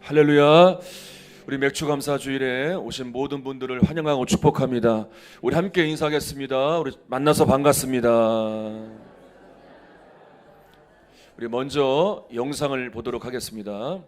할렐루야. 우리 맥주 감사 주일에 오신 모든 분들을 환영하고 축복합니다. 우리 함께 인사하겠습니다. 우리 만나서 반갑습니다. 우리 먼저 영상을 보도록 하겠습니다.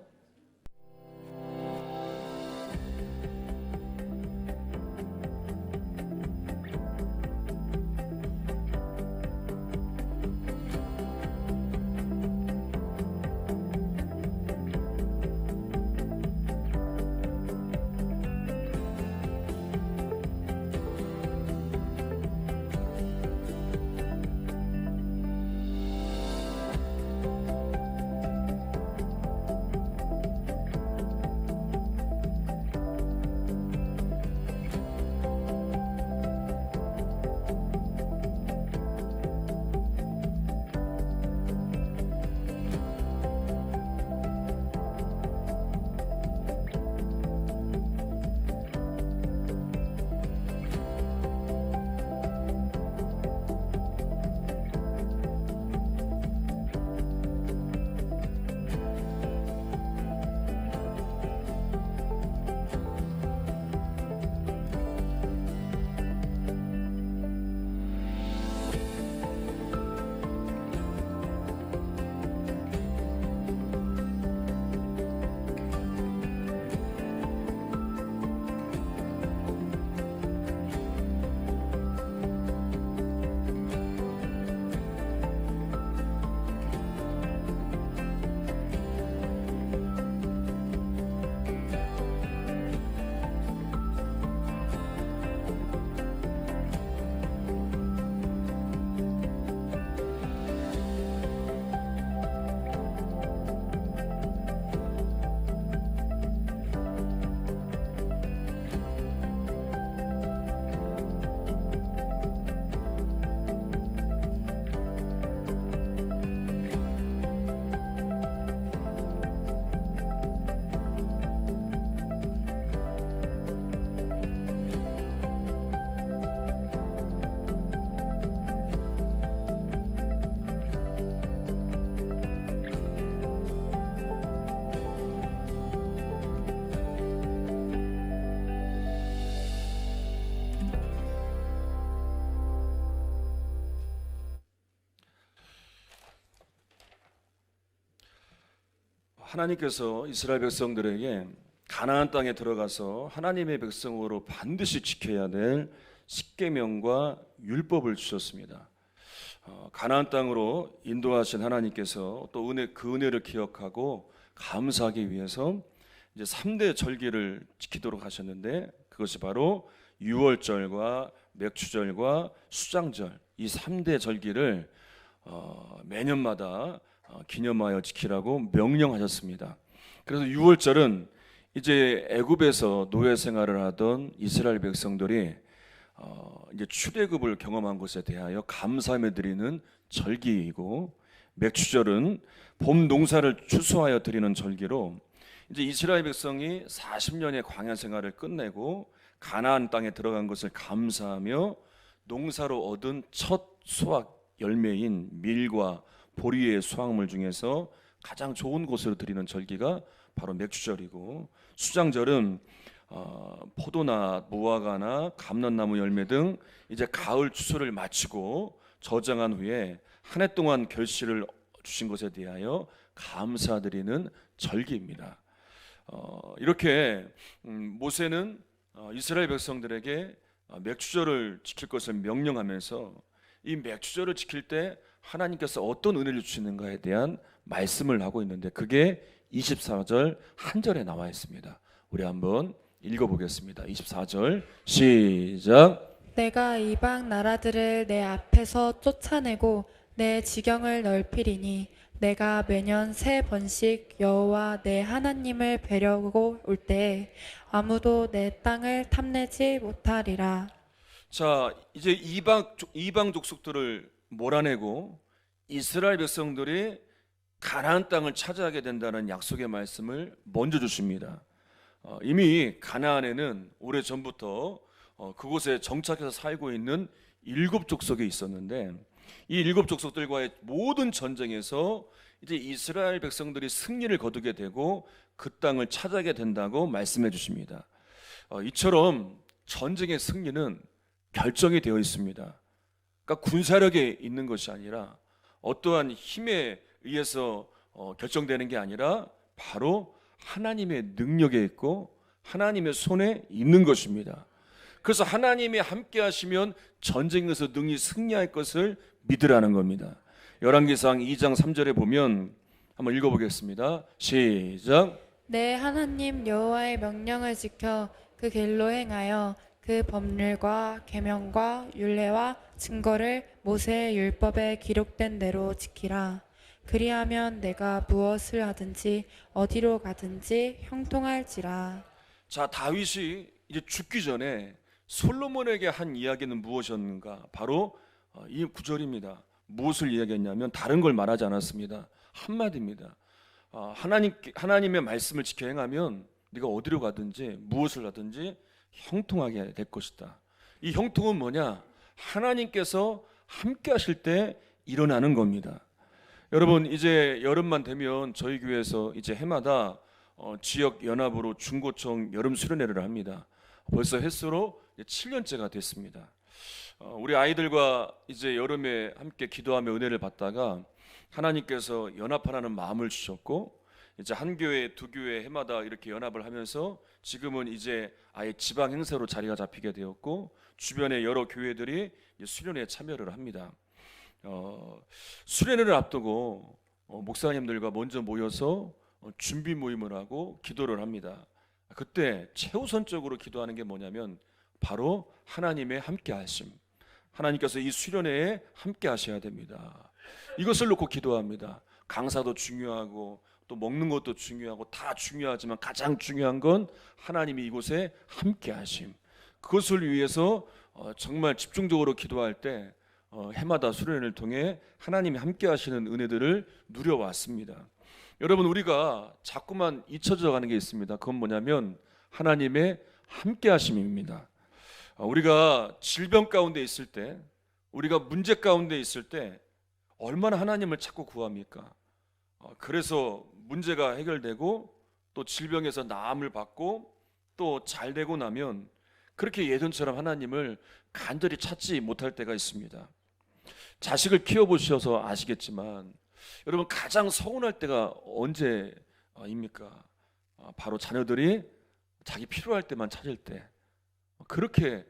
하나님께서 이스라엘 백성들에게 가나안 땅에 들어가서 하나님의 백성으로 반드시 지켜야 될 십계명과 율법을 주셨습니다. 가나안 땅으로 인도하신 하나님께서 또 그 은혜를 기억하고 감사하기 위해서 이제 3대 절기를 지키도록 하셨는데, 그것이 바로 유월절과 맥추절과 수장절, 이 3대 절기를 매년마다 기념하여 지키라고 명령하셨습니다. 그래서 6월절은 이제 애굽에서 노예 생활을 하던 이스라엘 백성들이 이제 출애굽을 경험한 것에 대하여 감사함에 드리는 절기이고, 맥추절은 봄 농사를 추수하여 드리는 절기로 이제 이스라엘 백성이 40년의 광야 생활을 끝내고 가나안 땅에 들어간 것을 감사하며 농사로 얻은 첫 수확 열매인 밀과 보리의 수확물 중에서 가장 좋은 것으로 드리는 절기가 바로 맥주절이고, 수장절은 포도나 무화과나 감람나무 열매 등 이제 가을 추수를 마치고 저장한 후에 한 해 동안 결실을 주신 것에 대하여 감사드리는 절기입니다. 이렇게 모세는 이스라엘 백성들에게 맥주절을 지킬 것을 명령하면서 이 맥주절을 지킬 때 하나님께서 어떤 은혜를 주시는가에 대한 말씀을 하고 있는데, 그게 24절 한 절에 나와 있습니다. 우리 한번 읽어보겠습니다. 24절 시작. 내가 이방 나라들을 내 앞에서 쫓아내고 내 지경을 넓히리니 내가 매년 3번씩 여호와 내 하나님을 뵈려고 올 때 아무도 내 땅을 탐내지 못하리라. 자, 이제 이방 족속들을 몰아내고 이스라엘 백성들이 가나안 땅을 차지하게 된다는 약속의 말씀을 먼저 주십니다. 이미 가나안에는 오래전부터 그곳에 정착해서 살고 있는 7족속이 있었는데, 이 7족속들과의 모든 전쟁에서 이제 이스라엘 백성들이 승리를 거두게 되고 그 땅을 차지하게 된다고 말씀해 주십니다. 이처럼 전쟁의 승리는 결정이 되어 있습니다. 그러니까 군사력에 있는 것이 아니라 어떠한 힘에 의해서 결정되는 게 아니라 바로 하나님의 능력에 있고 하나님의 손에 있는 것입니다. 그래서 하나님이 함께 하시면 전쟁에서 능히 승리할 것을 믿으라는 겁니다. 열왕기상 2장 3절에 보면 한번 읽어보겠습니다. 시작. 내 하나님 여호와의 명령을 지켜 그 길로 행하여 그 법률과 계명과 율례와 증거를 모세의 율법에 기록된 대로 지키라. 그리하면 내가 무엇을 하든지 어디로 가든지 형통할지라. 자, 다윗이 이제 죽기 전에 솔로몬에게 한 이야기는 무엇이었는가? 바로 이 구절입니다. 무엇을 이야기했냐면 다른 걸 말하지 않았습니다. 한마디입니다. 하나님의 말씀을 지켜 행하면 네가 어디로 가든지 무엇을 하든지 형통하게 될 것이다. 이 형통은 뭐냐? 하나님께서 함께 하실 때 일어나는 겁니다. 여러분, 이제 여름만 되면 저희 교회에서 이제 해마다 지역 연합으로 중고청 여름 수련회를 합니다. 벌써 횟수로 7년째가 됐습니다. 우리 아이들과 이제 여름에 함께 기도하며 은혜를 받다가 하나님께서 연합하라는 마음을 주셨고 이제 한 교회, 두 교회 해마다 이렇게 연합을 하면서 지금은 이제 아예 지방 행사로 자리가 잡히게 되었고 주변의 여러 교회들이 수련회에 참여를 합니다. 수련회를 앞두고 목사님들과 먼저 모여서 준비 모임을 하고 기도를 합니다. 그때 최우선적으로 기도하는 게 뭐냐면 바로 하나님의 함께 하심. 하나님께서 이 수련회에 함께 하셔야 됩니다. 이것을 놓고 기도합니다. 강사도 중요하고 또 먹는 것도 중요하고 다 중요하지만 가장 중요한 건 하나님이 이곳에 함께 하심. 그것을 위해서 정말 집중적으로 기도할 때 해마다 수련회를 통해 하나님이 함께 하시는 은혜들을 누려왔습니다. 여러분, 우리가 자꾸만 잊혀져 가는 게 있습니다. 그건 뭐냐면 하나님의 함께 하심입니다. 우리가 질병 가운데 있을 때, 우리가 문제 가운데 있을 때 얼마나 하나님을 찾고 구합니까? 그래서 문제가 해결되고 또 질병에서 나음을 받고 또 잘 되고 나면 그렇게 예전처럼 하나님을 간절히 찾지 못할 때가 있습니다. 자식을 키워보셔서 아시겠지만 여러분, 가장 서운할 때가 언제입니까? 바로 자녀들이 자기 필요할 때만 찾을 때. 그렇게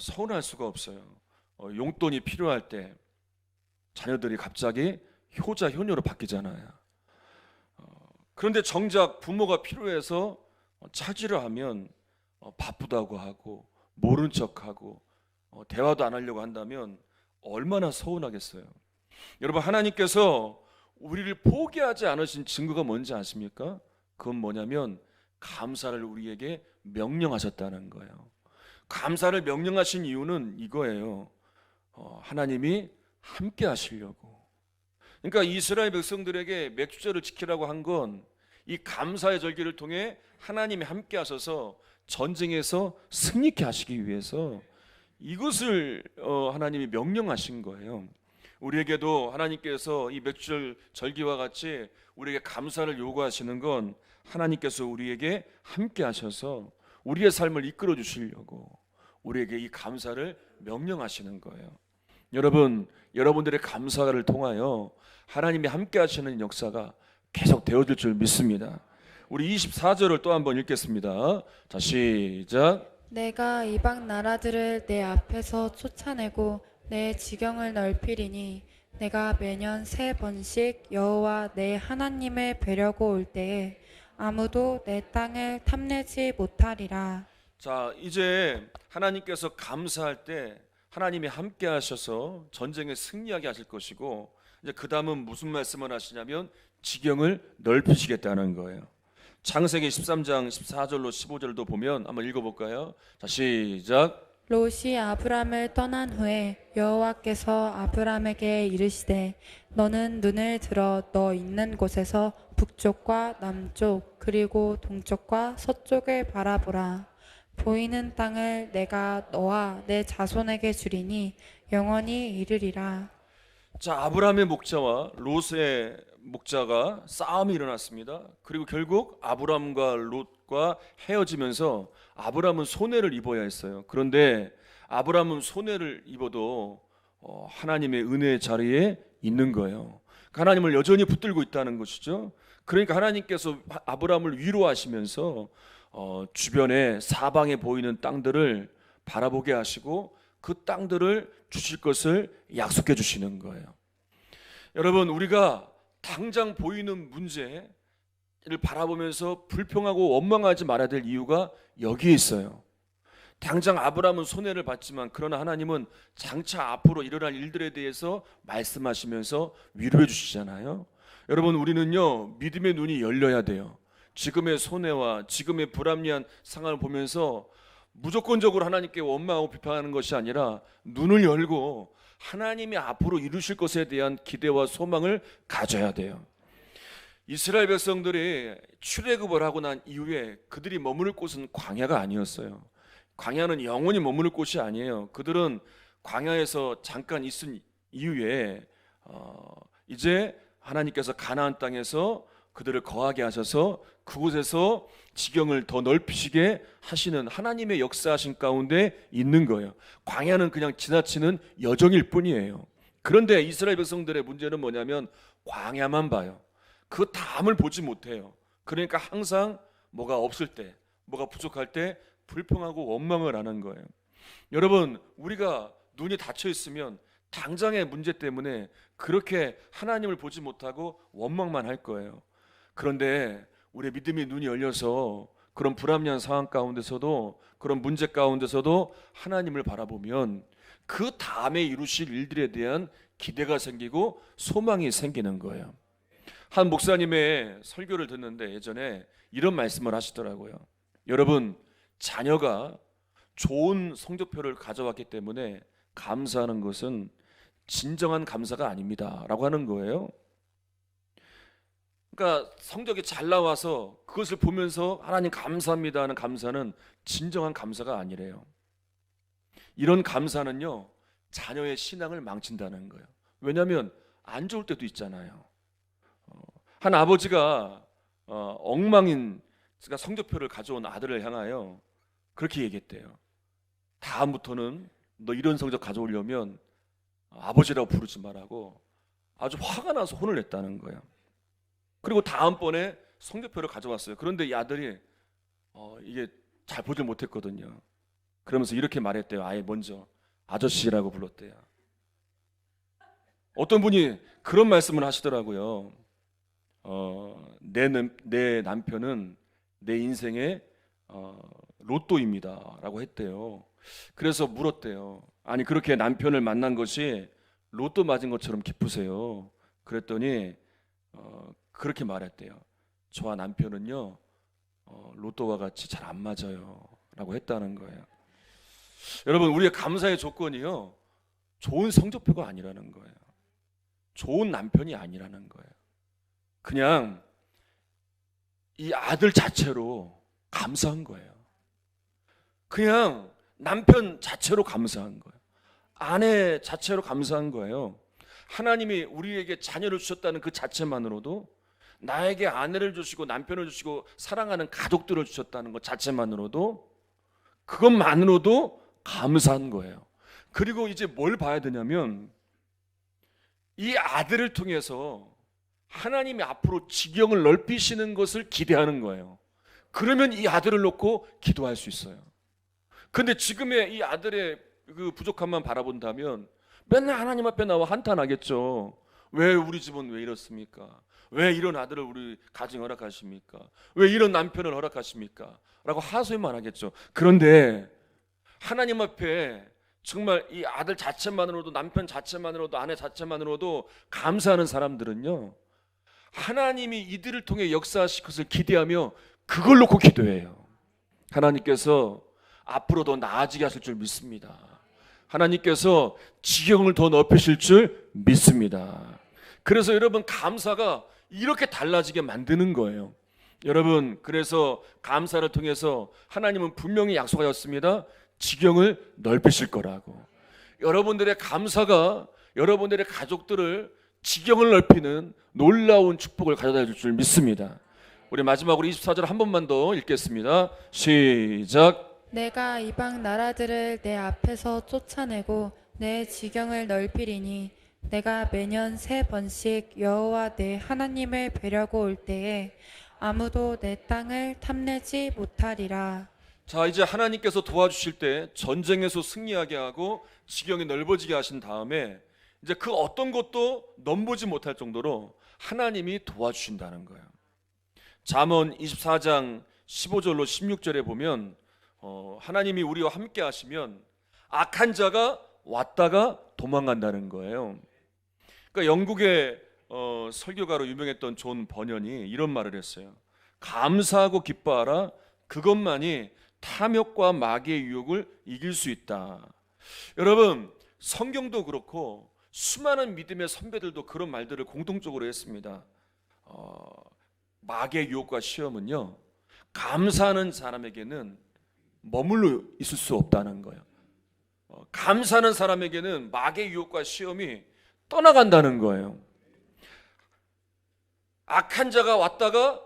서운할 수가 없어요. 용돈이 필요할 때 자녀들이 갑자기 효자 효녀로 바뀌잖아요. 그런데 정작 부모가 필요해서 찾으려 하면 바쁘다고 하고 모른 척하고 대화도 안 하려고 한다면 얼마나 서운하겠어요. 여러분, 하나님께서 우리를 포기하지 않으신 증거가 뭔지 아십니까? 그건 뭐냐면 감사를 우리에게 명령하셨다는 거예요. 감사를 명령하신 이유는 이거예요. 하나님이 함께 하시려고. 그러니까 이스라엘 백성들에게 맥주절을 지키라고 한 건 이 감사의 절기를 통해 하나님이 함께 하셔서 전쟁에서 승리케 하시기 위해서 이것을 하나님이 명령하신 거예요. 우리에게도 하나님께서 이 맥주절 절기와 같이 우리에게 감사를 요구하시는 건 하나님께서 우리에게 함께 하셔서 우리의 삶을 이끌어 주시려고 우리에게 이 감사를 명령하시는 거예요. 여러분, 여러분들의 감사를 통하여 하나님이 함께 하시는 역사가 계속 되어질 줄 믿습니다. 우리 24절을 또 한번 읽겠습니다. 자, 시작. 내가 이방 나라들을 내 앞에서 쫓아내고 내 지경을 넓히리니 내가 매년 3번씩 여호와 내 하나님을 뵈려고 올 때에 아무도 내 땅을 탐내지 못하리라. 자, 이제 하나님께서 감사할 때 하나님이 함께 하셔서 전쟁에 승리하게 하실 것이고 이제 그 다음은 무슨 말씀을 하시냐면 지경을 넓히시겠다는 거예요. 창세기 13장 14절로 15절도 보면 한번 읽어볼까요? 자, 시작. 롯이 아브람을 떠난 후에 여호와께서 아브람에게 이르시되 너는 눈을 들어 너 있는 곳에서 북쪽과 남쪽 그리고 동쪽과 서쪽을 바라보라. 보이는 땅을 내가 너와 내 자손에게 주리니 영원히 이르리라. 자, 아브라함의 목자와 롯의 목자가 싸움이 일어났습니다. 그리고 결국 아브람과 롯과 헤어지면서 아브람은 손해를 입어야 했어요. 그런데 아브람은 손해를 입어도 하나님의 은혜의 자리에 있는 거예요. 하나님을 여전히 붙들고 있다는 것이죠. 그러니까 하나님께서 아브람을 위로하시면서 주변에 사방에 보이는 땅들을 바라보게 하시고 그 땅들을 주실 것을 약속해 주시는 거예요. 여러분, 우리가 당장 보이는 문제를 바라보면서 불평하고 원망하지 말아야 될 이유가 여기에 있어요. 당장 아브라함은 손해를 봤지만 그러나 하나님은 장차 앞으로 일어날 일들에 대해서 말씀하시면서 위로해 주시잖아요. 여러분, 우리는요 믿음의 눈이 열려야 돼요. 지금의 손해와 지금의 불합리한 상황을 보면서 무조건적으로 하나님께 원망하고 비판하는 것이 아니라 눈을 열고 하나님이 앞으로 이루실 것에 대한 기대와 소망을 가져야 돼요. 이스라엘 백성들이 출애굽을 하고 난 이후에 그들이 머무를 곳은 광야가 아니었어요. 광야는 영원히 머무를 곳이 아니에요. 그들은 광야에서 잠깐 있은 이후에 이제 하나님께서 가나안 땅에서 그들을 거하게 하셔서 그곳에서 지경을 더 넓히시게 하시는 하나님의 역사하신 가운데 있는 거예요. 광야는 그냥 지나치는 여정일 뿐이에요. 그런데 이스라엘 백성들의 문제는 뭐냐면 광야만 봐요. 그 다음을 보지 못해요. 그러니까 항상 뭐가 없을 때, 뭐가 부족할 때 불평하고 원망을 하는 거예요. 여러분, 우리가 눈이 닫혀 있으면 당장의 문제 때문에 그렇게 하나님을 보지 못하고 원망만 할 거예요. 그런데 우리의 믿음의 눈이 열려서 그런 불합리한 상황 가운데서도 그런 문제 가운데서도 하나님을 바라보면 그 다음에 이루실 일들에 대한 기대가 생기고 소망이 생기는 거예요. 한 목사님의 설교를 듣는데 예전에 이런 말씀을 하시더라고요. 여러분, 자녀가 좋은 성적표를 가져왔기 때문에 감사하는 것은 진정한 감사가 아닙니다 라고 하는 거예요. 그러니까 성적이 잘 나와서 그것을 보면서 하나님 감사합니다 하는 감사는 진정한 감사가 아니래요. 이런 감사는요 자녀의 신앙을 망친다는 거예요. 왜냐하면 안 좋을 때도 있잖아요. 한 아버지가 엉망인 성적표를 가져온 아들을 향하여 그렇게 얘기했대요. 다음부터는 너 이런 성적 가져오려면 아버지라고 부르지 말라고 아주 화가 나서 혼을 냈다는 거예요. 그리고 다음번에 성적표를 가져왔어요. 그런데 이 아들이 이게 잘 보질 못했거든요. 그러면서 이렇게 말했대요. 아예 먼저 아저씨라고 불렀대요. 어떤 분이 그런 말씀을 하시더라고요. 내 남편은 내 인생의 로또입니다 라고 했대요. 그래서 물었대요. 아니 그렇게 남편을 만난 것이 로또 맞은 것처럼 기쁘세요? 그랬더니 그렇게 말했대요. 저와 남편은요 로또와 같이 잘 안 맞아요 라고 했다는 거예요. 여러분, 우리의 감사의 조건이요 좋은 성적표가 아니라는 거예요. 좋은 남편이 아니라는 거예요. 그냥 이 아들 자체로 감사한 거예요. 그냥 남편 자체로 감사한 거예요. 아내 자체로 감사한 거예요. 하나님이 우리에게 자녀를 주셨다는 그 자체만으로도, 나에게 아내를 주시고 남편을 주시고 사랑하는 가족들을 주셨다는 것 자체만으로도, 그것만으로도 감사한 거예요. 그리고 이제 뭘 봐야 되냐면 이 아들을 통해서 하나님이 앞으로 지경을 넓히시는 것을 기대하는 거예요. 그러면 이 아들을 놓고 기도할 수 있어요. 근데 지금의 이 아들의 그 부족함만 바라본다면 맨날 하나님 앞에 나와 한탄하겠죠. 왜 우리 집은 왜 이렇습니까? 왜 이런 아들을 우리 가정에 허락하십니까? 왜 이런 남편을 허락하십니까? 라고 하소연만 하겠죠. 그런데 하나님 앞에 정말 이 아들 자체만으로도, 남편 자체만으로도, 아내 자체만으로도 감사하는 사람들은요 하나님이 이들을 통해 역사하실 것을 기대하며 그걸 놓고 기도해요. 하나님께서 앞으로 더 나아지게 하실 줄 믿습니다. 하나님께서 지경을 더 넓히실 줄 믿습니다. 그래서 여러분, 감사가 이렇게 달라지게 만드는 거예요. 여러분, 그래서 감사를 통해서 하나님은 분명히 약속하셨습니다. 지경을 넓히실 거라고. 여러분들의 감사가 여러분들의 가족들을 지경을 넓히는 놀라운 축복을 가져다 줄 줄 믿습니다. 우리 마지막으로 24절 한 번만 더 읽겠습니다. 시작. 내가 이방 나라들을 내 앞에서 쫓아내고 내 지경을 넓히리니 내가 매년 3번씩 여호와 내 하나님을 뵈려고 올 때에 아무도 내 땅을 탐내지 못하리라. 자, 이제 하나님께서 도와주실 때 전쟁에서 승리하게 하고 지경이 넓어지게 하신 다음에 이제 그 어떤 것도 넘보지 못할 정도로 하나님이 도와주신다는 거예요. 잠언 24장 15절로 16절에 보면 하나님이 우리와 함께 하시면 악한 자가 왔다가 도망간다는 거예요. 그러니까 영국의 설교가로 유명했던 존 버년이 이런 말을 했어요. 감사하고 기뻐하라. 그것만이 탐욕과 마귀의 유혹을 이길 수 있다. 여러분, 성경도 그렇고 수많은 믿음의 선배들도 그런 말들을 공통적으로 했습니다. 마귀의 유혹과 시험은요, 감사하는 사람에게는 머물러 있을 수 없다는 거예요. 감사하는 사람에게는 마귀의 유혹과 시험이 떠나간다는 거예요. 악한 자가 왔다가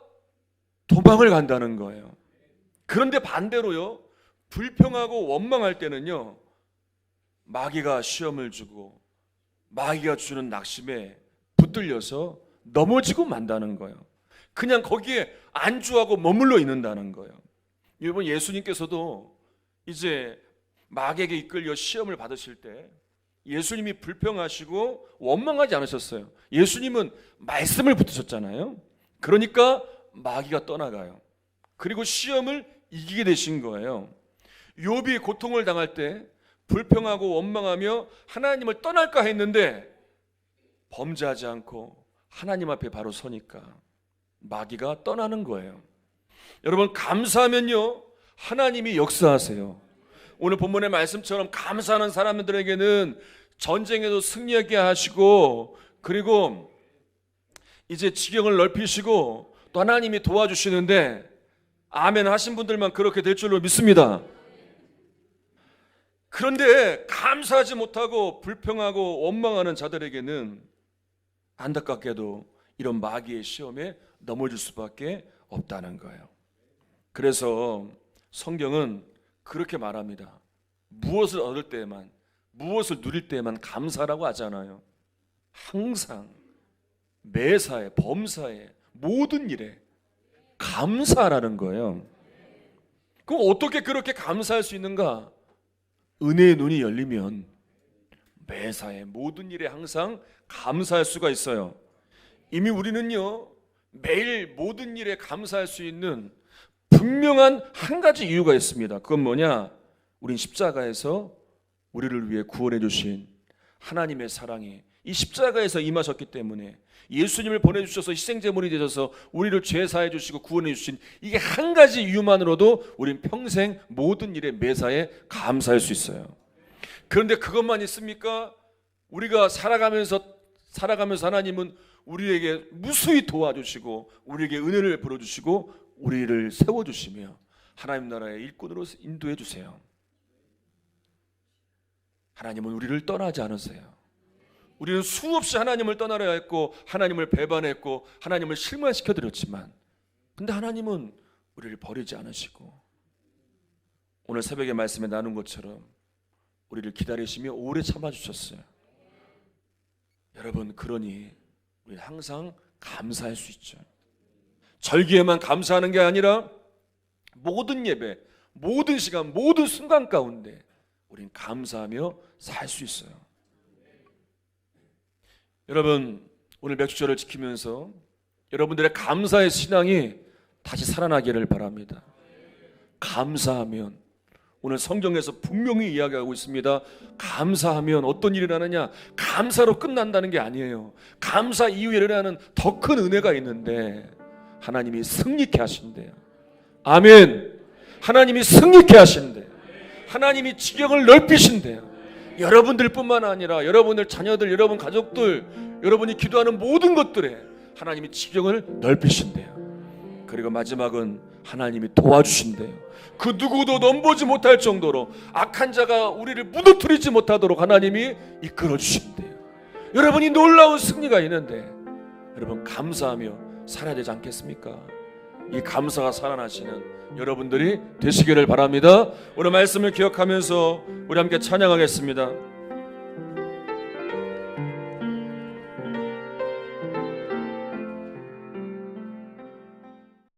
도망을 간다는 거예요. 그런데 반대로요, 불평하고 원망할 때는요, 마귀가 시험을 주고 마귀가 주는 낙심에 붙들려서 넘어지고 만다는 거예요. 그냥 거기에 안주하고 머물러 있는다는 거예요. 여러분, 예수님께서도 이제 마귀에게 이끌려 시험을 받으실 때 예수님이 불평하시고 원망하지 않으셨어요. 예수님은 말씀을 붙으셨잖아요. 그러니까 마귀가 떠나가요. 그리고 시험을 이기게 되신 거예요. 욥이 고통을 당할 때 불평하고 원망하며 하나님을 떠날까 했는데 범죄하지 않고 하나님 앞에 바로 서니까 마귀가 떠나는 거예요. 여러분, 감사하면요, 하나님이 역사하세요. 오늘 본문의 말씀처럼 감사하는 사람들에게는 전쟁에도 승리하게 하시고, 그리고 이제 지경을 넓히시고 또 하나님이 도와주시는데, 아멘 하신 분들만 그렇게 될 줄로 믿습니다. 그런데 감사하지 못하고 불평하고 원망하는 자들에게는 안타깝게도 이런 마귀의 시험에 넘어질 수밖에 없다는 거예요. 그래서 성경은 그렇게 말합니다. 무엇을 얻을 때에만, 무엇을 누릴 때에만 감사라고 하잖아요. 항상 매사에, 범사에, 모든 일에 감사라는 거예요. 그럼 어떻게 그렇게 감사할 수 있는가? 은혜의 눈이 열리면 매사에, 모든 일에 항상 감사할 수가 있어요. 이미 우리는요, 매일 모든 일에 감사할 수 있는 분명한 한 가지 이유가 있습니다. 그건 뭐냐? 우린 십자가에서 우리를 위해 구원해 주신 하나님의 사랑이 이 십자가에서 임하셨기 때문에, 예수님을 보내주셔서 희생제물이 되셔서 우리를 죄 사해 주시고 구원해 주신 이게 한 가지 이유만으로도 우린 평생 모든 일에 매사에 감사할 수 있어요. 그런데 그것만 있습니까? 우리가 살아가면서 하나님은 우리에게 무수히 도와주시고 우리에게 은혜를 부어주시고 우리를 세워주시며 하나님 나라의 일꾼으로 인도해 주세요. 하나님은 우리를 떠나지 않으세요. 우리는 수없이 하나님을 떠나려 했고 하나님을 배반했고 하나님을 실망시켜드렸지만, 근데 하나님은 우리를 버리지 않으시고 오늘 새벽에 말씀에 나눈 것처럼 우리를 기다리시며 오래 참아주셨어요. 여러분, 그러니 우리 항상 감사할 수 있죠. 절기에만 감사하는 게 아니라 모든 예배, 모든 시간, 모든 순간 가운데 우린 감사하며 살 수 있어요. 여러분, 오늘 맥주절을 지키면서 여러분들의 감사의 신앙이 다시 살아나기를 바랍니다. 감사하면, 오늘 성경에서 분명히 이야기하고 있습니다. 감사하면 어떤 일이 일어나느냐? 감사로 끝난다는 게 아니에요. 감사 이후에 일어나는 더 큰 은혜가 있는데 하나님이 승리케 하신대요. 아멘. 하나님이 승리케 하신대요. 하나님이 지경을 넓히신대요. 여러분들뿐만 아니라 여러분들 자녀들, 여러분 가족들, 여러분이 기도하는 모든 것들에 하나님이 지경을 넓히신대요. 그리고 마지막은 하나님이 도와주신대요. 그 누구도 넘보지 못할 정도로 악한 자가 우리를 무너뜨리지 못하도록 하나님이 이끌어 주신대요. 여러분이 놀라운 승리가 있는데 여러분 감사하며 살아야 되지 않겠습니까? 이 감사가 살아나시는 여러분들이 되시기를 바랍니다. 오늘 말씀을 기억하면서 우리 함께 찬양하겠습니다.